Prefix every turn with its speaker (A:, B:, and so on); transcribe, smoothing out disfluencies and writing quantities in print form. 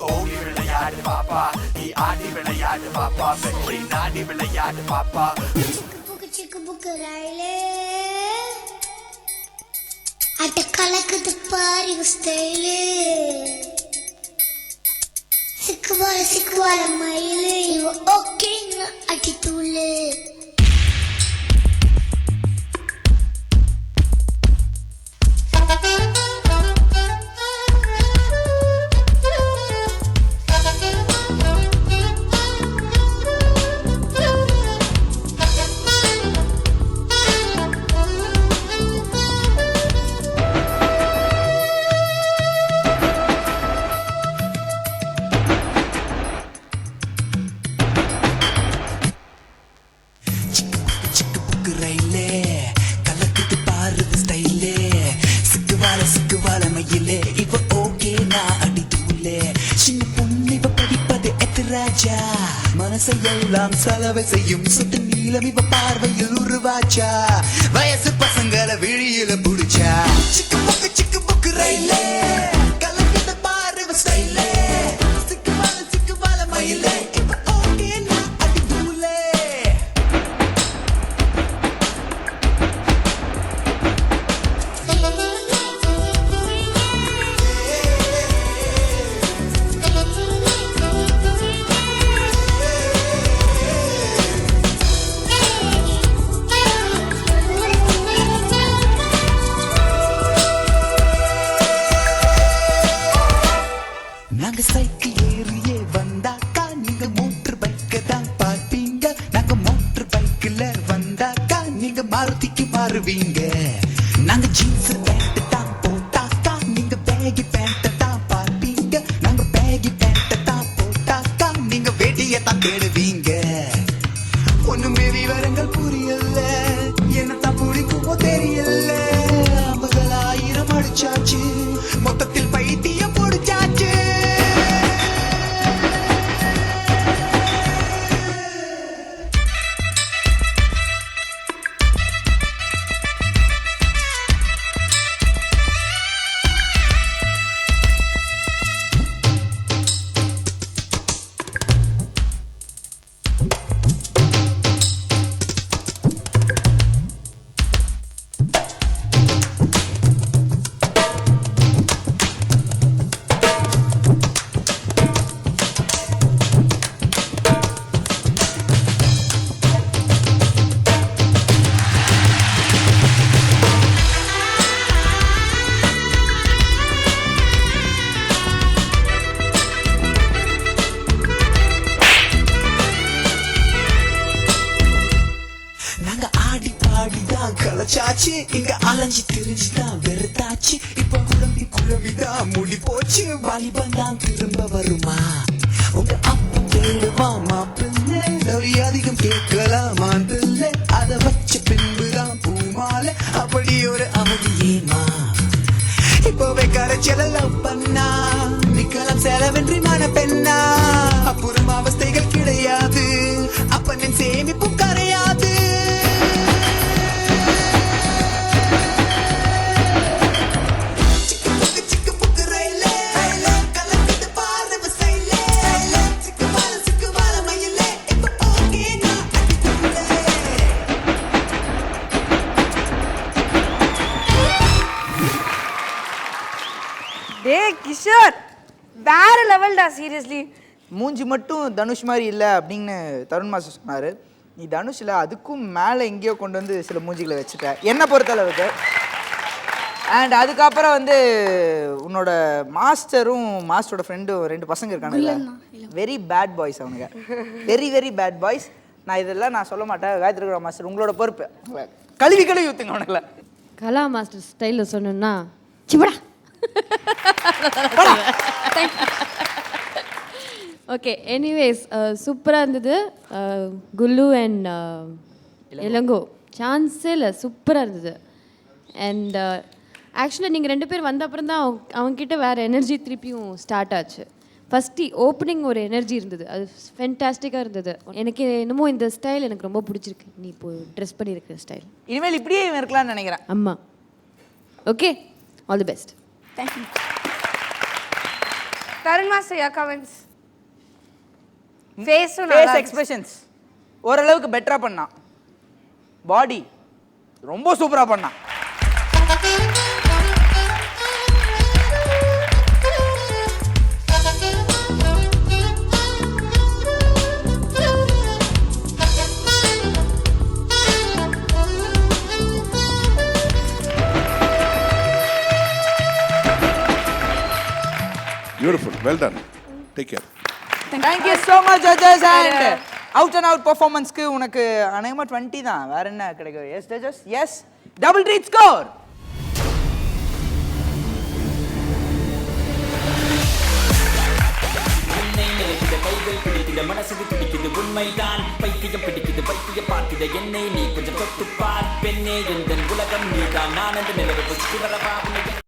A: ஓடி விளையாடு பாப்பா, நீ ஆடி விளையாடு பாப்பா, வெற்றி நாடி விளையாடு பாப்பா.
B: சிக்கு புக்கு ரயிலே அட்ட கலக்குது பாரு ஸ்டைலே, சிக்குவால மயிலே இவ ஓகேன்னு அடி தூளே.
C: மனசையெல்லாம் செலவை செய்யும் சுட்டு நீளம் இவ பார்வையில் உருவாச்சா, வயசு பசங்களை விழியில புடிச்சா. சிக்கு புக்கு ரயிலே கலக்கிட்ட பாரு ஸ்டைலே, சிக்குவால மயிலே இப்ப ஓகே நான் அடி தூளே. நாங்க சைக்கிள் ஏறியே வந்தாக்கா நீங்க மோட்டர் பைக்க தான் பார்ப்பீங்க, நாங்க மோட்டர் பைக்ல வந்தாக்கா நீங்க மாருதிக்கு மாறுவீங்க. நாங்க ஜீன்ஸ் பேண்ட் தான் போட்டாக்கா நீங்க பேகி பேண்ட் தான் பார்ப்பீங்க, நாங்க பேகி பேண்ட் தான் போட்டாக்கா நீங்க வேட்டியை தான் தேடுவீங்க. ஒண்ணுமே விவரங்கள் புரியல, என்னத்தான் பிடிக்குமோ தெரியல. 50,000 அடிச்சாச்சு, மொத்தத்தில் பைத்தியம் பிடிச்சாச்சு. நாங்க ஆடி பாடிதான் களைச்சாச்சு, இங்க அலைஞ்சி திரிஞ்சுதான் வெறுத்தாச்சு. இப்ப குழவிதான் முடி போச்சு, வாலிபன் தான் திரும்ப வருமா? உங்க அப்பா தேடுவா மாப்பிள்ளை, அதிகம் கேட்கலாமா பிள்ளை, அதை வச்ச பின்புதான் பூமாலை, அப்படி ஒரு அவதி ஏமா? இப்பவே கரைச்செல்லாம் பண்ணா நிக்கலாம் செலவென்றி மன பெண்ணா, அப்புறம் அவஸ்தைகள் கிடையாது, அப்பனின் சேமிப்பு கரையாது.
D: டே கிஷோர், வேற லெவல்டா சீரியஸ்லி. மூஞ்சி மட்டும் தனுஷ் மாதிரி இல்லை அப்படின்னு தருண் மாஸ்டர் சொன்னார். நீ தனுஷில் அதுக்கும் மேலே எங்கேயோ கொண்டு வந்து சில மூஞ்சிகளை வச்சுட்ட என்னை பொறுத்தளவுக்கு. அண்ட் அதுக்கப்புறம் வந்து உன்னோட மாஸ்டரோட ஃப்ரெண்டும் 2 பசங்க இருக்கானுல்ல, வெரி பேட் பாய்ஸ் அவனுங்க, வெரி பேட் பாய்ஸ். நான் இதெல்லாம் நான் சொல்ல மாட்டேன். காயத்ரி மாஸ்டர் உங்களோட பொறுப்பு, கழுவி ஊற்றுங்க அவனுங்கள.
E: கலா மாஸ்டர் ஸ்டைலில் சொன்னோன்னா சிவடா. ஓகே, எனிவேஸ் சூப்பராக இருந்தது. குல்லு அண்ட் இளங்கோ சான்ஸே இல்லை, சூப்பராக இருந்தது. அண்ட் ஆக்சுவலாக நீங்கள் 2 பேர் வந்த அப்புறம் தான் அவங்கக்கிட்ட வேறு எனர்ஜி திருப்பியும் ஸ்டார்ட் ஆச்சு. ஃபஸ்ட்டு ஓப்பனிங் ஒரு எனர்ஜி இருந்தது, அது ஃபென்டாஸ்டிக்காக இருந்தது. எனக்கு என்னமோ இந்த ஸ்டைல் எனக்கு ரொம்ப பிடிச்சிருக்கு, நீ இப்போ ட்ரெஸ் பண்ணியிருக்கிற ஸ்டைல்.
D: இனிமேல் இப்படியே இருக்கலாம்னு நினைக்கிறேன்.
E: ஆமாம், okay, all the best.
D: Thank you.
F: Tarun Master, your comments. Face
D: expressions ஓரளவுக்கு பெட்டரா பண்ணான். பாடி ரொம்ப சூப்பரா பண்ணான்.
G: Beautiful. Well done. Take care.
D: Thank you so much judges and out and out performance-க்கு உனக்கு அநேகமா 20 தான். வேற என்ன கிடைக்கும்? Yes judges. Yes. Double treat score.
H: கைகள் பிடிக்குது மனசுக்கு பிடிக்குது உண்மைதான் பைத்தியம் பிடிக்குது பைத்திய பார்க்குது என்னை நீ கொஞ்சம் தொட்டு பார் பெண்ணே எந்த உலகம் நீதான் நான் அந்த நிலவு சிவர பாவனை